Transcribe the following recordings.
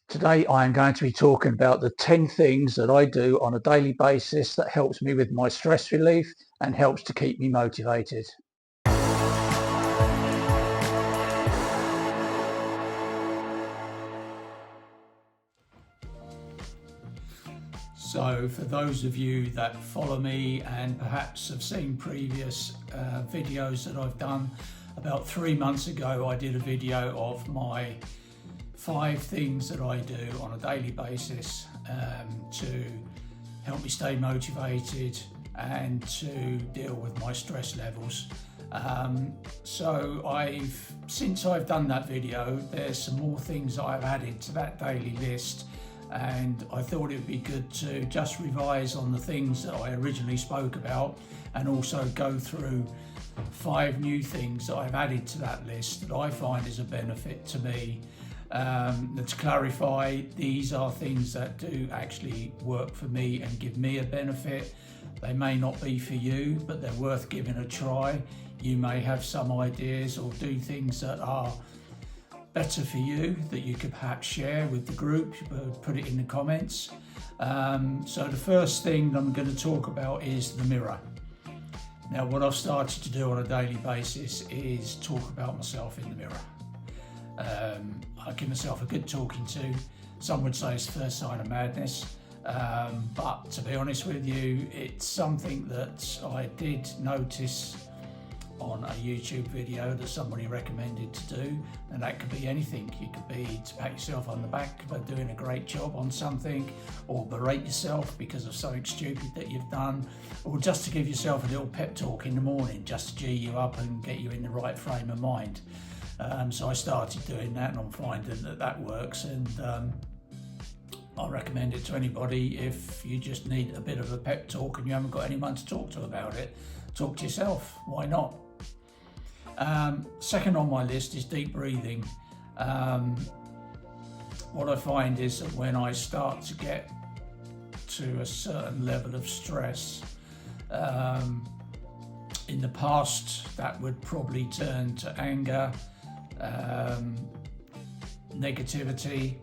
Today I am going to be talking about the 10 things that I do on a daily basis that helps me with my stress relief and helps to keep me motivated. So for those of you that follow me and perhaps have seen previous videos that I've done, about 3 months ago I did a video of my 5 things that I do on a daily basis to help me stay motivated and to deal with my stress levels. Since I've done that video, there's some more things that I've added to that daily list, and I thought it would be good to just revise on the things that I originally spoke about and also go through 5 new things that I've added to that list that I find is a benefit to me. To clarify, these are things that do actually work for me and give me a benefit. They may not be for you, but they're worth giving a try. You may have some ideas or do things that are better for you that you could perhaps share with the group, put it in the comments. So the first thing I'm going to talk about is the mirror. Now, what I've started to do on a daily basis is talk about myself in the mirror. I give myself a good talking to. Some would say it's the first sign of madness, but to be honest with you, it's something that I did notice on a YouTube video that somebody recommended to do, and that could be anything. You could be to pat yourself on the back for doing a great job on something, or berate yourself because of something stupid that you've done, or just to give yourself a little pep talk in the morning just to G you up and get you in the right frame of mind. So I started doing that, and I'm finding that works, and I recommend it to anybody. If you just need a bit of a pep talk and you haven't got anyone to talk to about it, talk to yourself. Why not? Second on my list is deep breathing. What I find is that when I start to get to a certain level of stress, in the past that would probably turn to anger, negativity.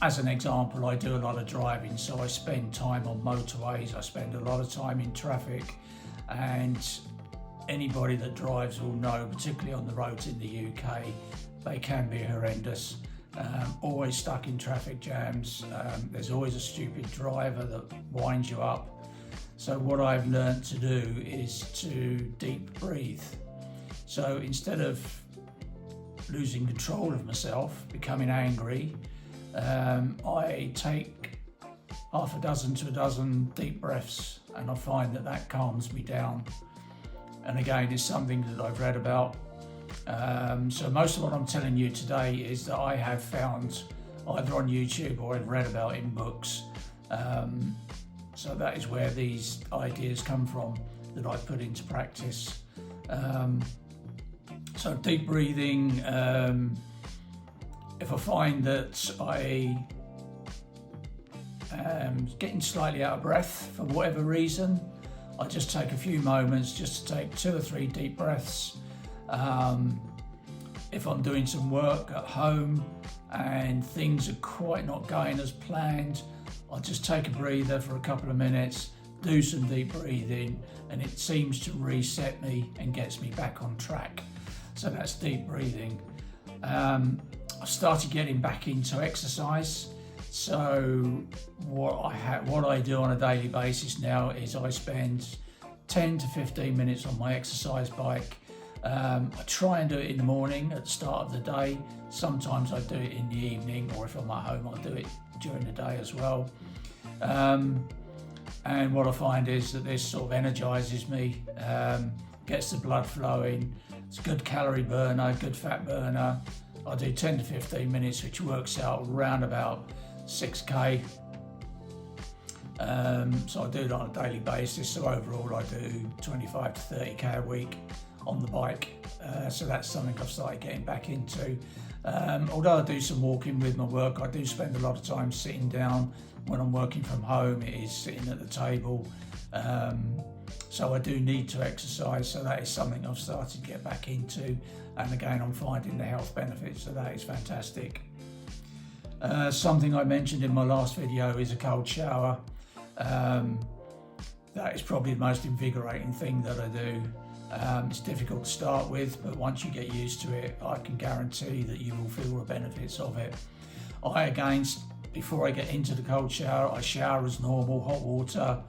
As an example, I do a lot of driving, so I spend time on motorways, I spend a lot of time in traffic, and anybody that drives will know, particularly on the roads in the UK, they can be horrendous. Always stuck in traffic jams, there's always a stupid driver that winds you up. So what I've learned to do is to deep breathe. So instead of losing control of myself, becoming angry, I take half a dozen to a dozen deep breaths, and I find that calms me down. And again, it's something that I've read about. So most of what I'm telling you today is that I have found either on YouTube or I've read about in books. So that is where these ideas come from that I put into practice. So deep breathing, if I find that I am getting slightly out of breath for whatever reason, I just take a few moments just to take 2 or 3 deep breaths. If I'm doing some work at home and things are quite not going as planned, I'll just take a breather for a couple of minutes, do some deep breathing, and it seems to reset me and gets me back on track. So that's deep breathing. I started getting back into exercise. So what I do on a daily basis now is I spend 10 to 15 minutes on my exercise bike. I try and do it in the morning at the start of the day. Sometimes I do it in the evening, or if I'm at home, I'll do it during the day as well. And what I find is that this sort of energizes me, gets the blood flowing. It's a good calorie burner, good fat burner. I do 10 to 15 minutes, which works out around about 6K. So I do it on a daily basis. So overall I do 25 to 30K a week on the bike. So that's something I've started getting back into. Although I do some walking with my work, I do spend a lot of time sitting down. When I'm working from home, it is sitting at the table. So I do need to exercise, so that is something I've started to get back into. And again, I'm finding the health benefits, so that is fantastic. Something I mentioned in my last video is a cold shower. That is probably the most invigorating thing that I do. It's difficult to start with, but once you get used to it, I can guarantee that you will feel the benefits of it. Before I get into the cold shower, I shower as normal, hot water,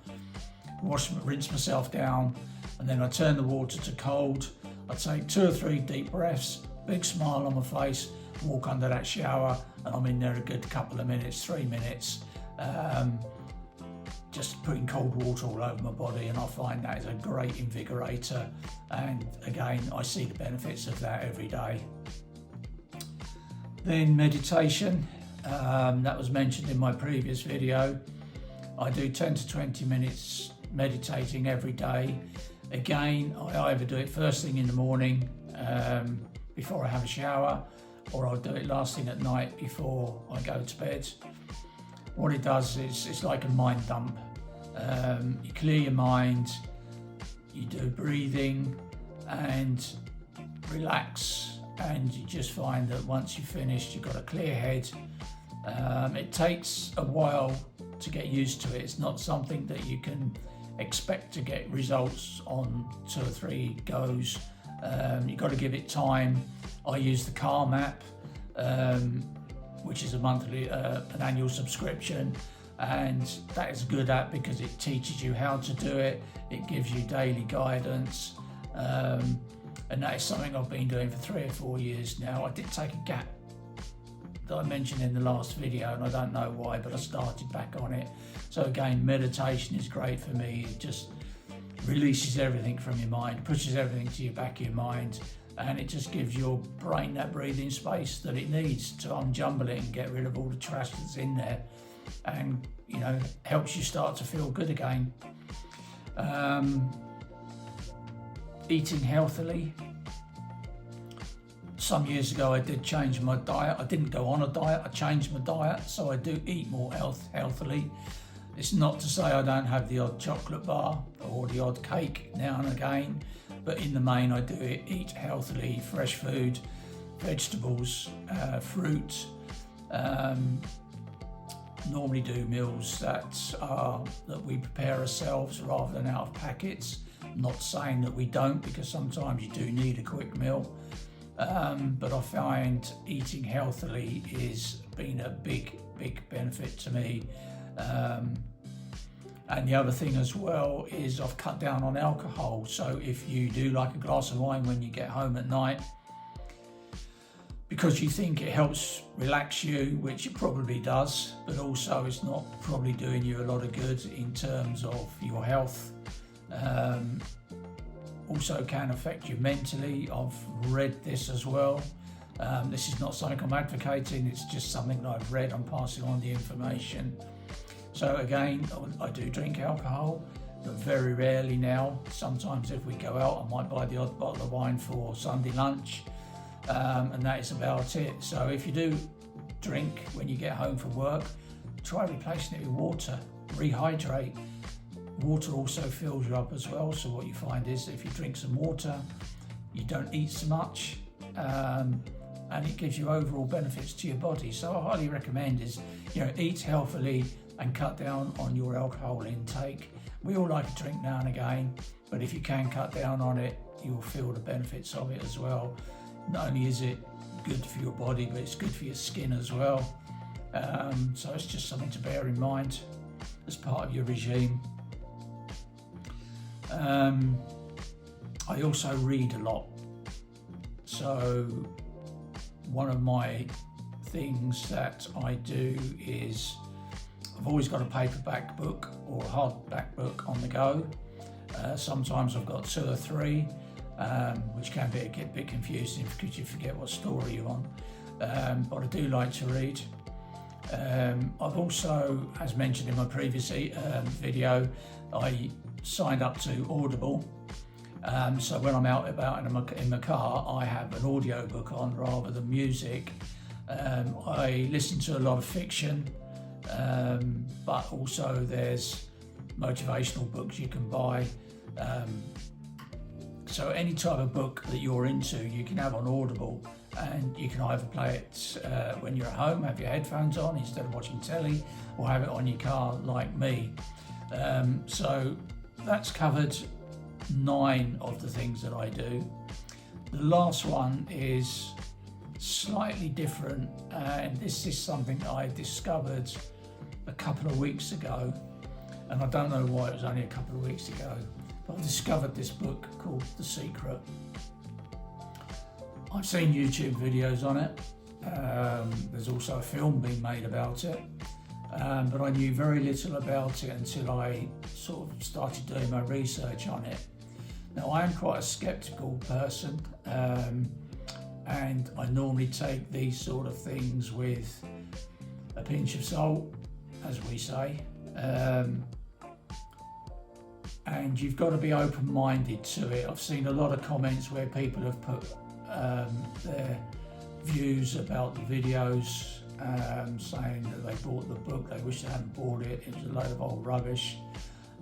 rinse myself down, and then I turn the water to cold. I take 2 or 3 deep breaths, big smile on my face, walk under that shower, and I'm in there a good couple of minutes, 3 minutes, just putting cold water all over my body, and I find that is a great invigorator. And again, I see the benefits of that every day. Then meditation, that was mentioned in my previous video. I do 10 to 20 minutes meditating every day. Again, I either do it first thing in the morning before I have a shower, or I'll do it last thing at night before I go to bed. What it does is it's like a mind dump. You clear your mind, you do breathing and relax, and you just find that once you've finished, you've got a clear head. It takes a while to get used to it. It's not something that you can expect to get results on 2 or 3 goes. You've got to give it time. I use the Calm app, which is a monthly, an annual subscription, and that is a good app because it teaches you how to do it. It gives you daily guidance, and that is something I've been doing for 3 or 4 years now. I did take a gap that I mentioned in the last video, and I don't know why, but I started back on it. So again, meditation is great for me. It just releases everything from your mind, pushes everything to your back of your mind, and it just gives your brain that breathing space that it needs to unjumble it and get rid of all the trash that's in there, and helps you start to feel good again. Eating healthily. Some years ago I did change my diet. I didn't go on a diet, I changed my diet, so I do eat more healthily. It's not to say I don't have the odd chocolate bar or the odd cake now and again, but in the main I do eat healthily, fresh food, vegetables, fruit. Normally do meals that we prepare ourselves rather than out of packets. I'm not saying that we don't, because sometimes you do need a quick meal. But I find eating healthily has been a big benefit to me. And the other thing as well is I've cut down on alcohol. So if you do like a glass of wine when you get home at night, because you think it helps relax you, which it probably does, but also it's not probably doing you a lot of good in terms of your health. Also can affect you mentally. I've read this as well. This is not something I'm advocating, it's just something that I've read. I'm passing on the information. So again, I do drink alcohol, but very rarely now. Sometimes if we go out, I might buy the odd bottle of wine for Sunday lunch, and that is about it. So if you do drink when you get home from work, try replacing it with water, rehydrate. Water also fills you up as well, so what you find is if you drink some water, you don't eat so much, and it gives you overall benefits to your body. So I highly recommend is, eat healthily and cut down on your alcohol intake. We all like a drink now and again, but if you can cut down on it, you'll feel the benefits of it as well. Not only is it good for your body, but it's good for your skin as well. So it's just something to bear in mind as part of your regime. I also read a lot. So one of my things that I do is I've always got a paperback book or a hardback book on the go. Sometimes I've got 2 or 3, which can get a bit confusing because you forget what story you're on. But I do like to read. I've also, as mentioned in my previous video, I signed up to Audible. So when I'm out about in my car, I have an audio book on rather than music. I listen to a lot of fiction, but also there's motivational books you can buy. So any type of book that you're into, you can have on Audible, and you can either play it when you're at home, have your headphones on instead of watching telly, or have it on your car like me. So that's covered 9 of the things that I do. The last one is slightly different, and this is something that I discovered a couple of weeks ago, and I don't know why it was only a couple of weeks ago, but I discovered this book called The Secret. I've seen YouTube videos on it. There's also a film being made about it, but I knew very little about it until I sort of started doing my research on it. Now, I am quite a skeptical person, and I normally take these sort of things with a pinch of salt, as we say, and you've got to be open-minded to it. I've seen a lot of comments where people have put their views about the videos, saying that they bought the book, they wish they hadn't bought it, it was a load of old rubbish.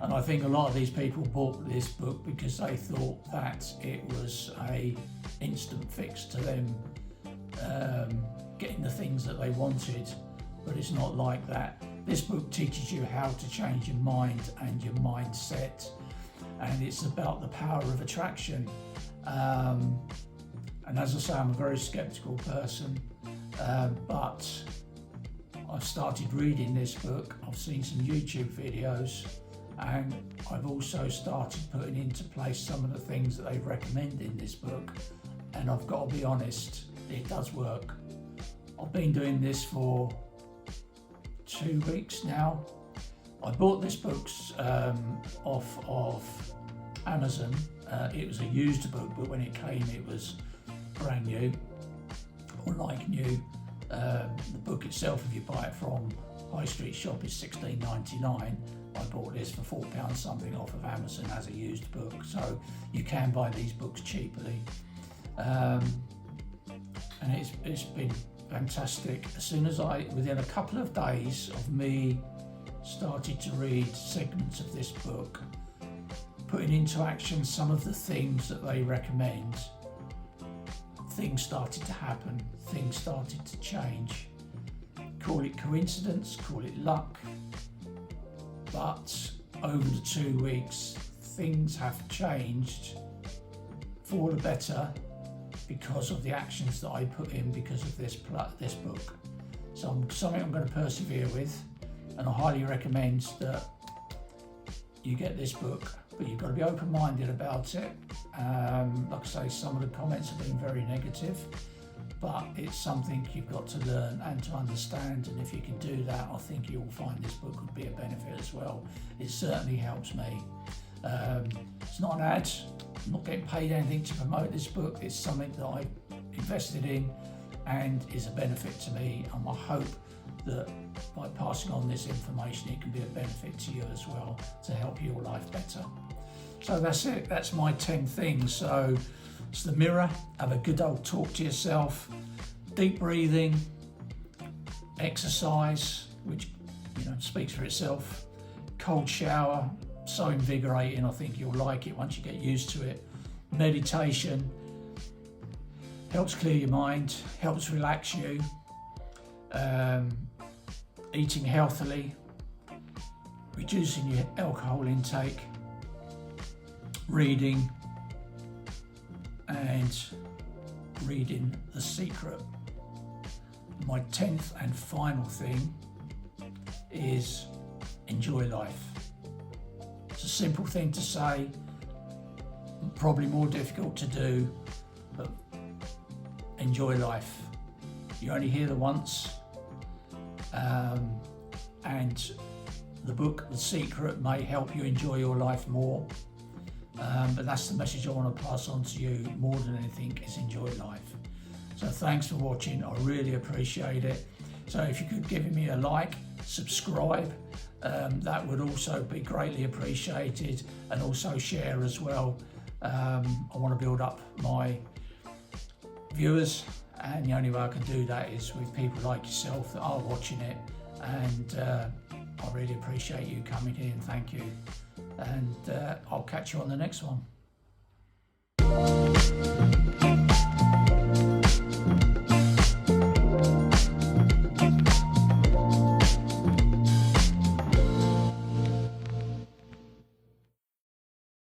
And I think a lot of these people bought this book because they thought that it was a instant fix to them getting the things that they wanted, but it's not like that. This book teaches you how to change your mind and your mindset, and it's about the power of attraction. And as I say, I'm a very skeptical person, but I've started reading this book, I've seen some YouTube videos, and I've also started putting into place some of the things that they recommend in this book, and I've got to be honest, it does work. I've been doing this for 2 weeks now. I bought this book off of Amazon. It was a used book, but when it came it was brand new, or like new. The book itself, if you buy it from High Street Shop, is $16.99. I bought this for £4 something off of Amazon as a used book, so you can buy these books cheaply. And it's been fantastic. As soon as within a couple of days of me started to read segments of this book, putting into action some of the things that they recommend, things started to happen, things started to change. Call it coincidence, call it luck, but over the 2 weeks, things have changed for the better because of the actions that I put in because of this book. So something I'm going to persevere with, and I highly recommend that you get this book, but you've got to be open-minded about it. Like I say, some of the comments have been very negative, but it's something you've got to learn and to understand, and if you can do that, I think you will find this book would be a benefit as well. It certainly helps me. It's not an ad, I'm not getting paid anything to promote this book. It's something that I invested in and is a benefit to me, and I hope that by passing on this information it can be a benefit to you as well, to help your life better. So that's it, that's my 10 things. So it's the mirror, have a good old talk to yourself, deep breathing, exercise, which speaks for itself, cold shower, so invigorating, I think you'll like it once you get used to it. Meditation helps clear your mind, helps relax you. Eating healthily, reducing your alcohol intake, reading, and reading The Secret. My 10th and final thing is enjoy life. It's a simple thing to say, probably more difficult to do, but enjoy life. You only hear the once, and the book The Secret may help you enjoy your life more, but that's the message I want to pass on to you more than anything, is enjoy life. So thanks for watching, I really appreciate it. So if you could give me a like, subscribe, that would also be greatly appreciated, and also share as well. I want to build up my viewers, and the only way I can do that is with people like yourself that are watching it, and I really appreciate you coming here, and thank you, and I'll catch you on the next one.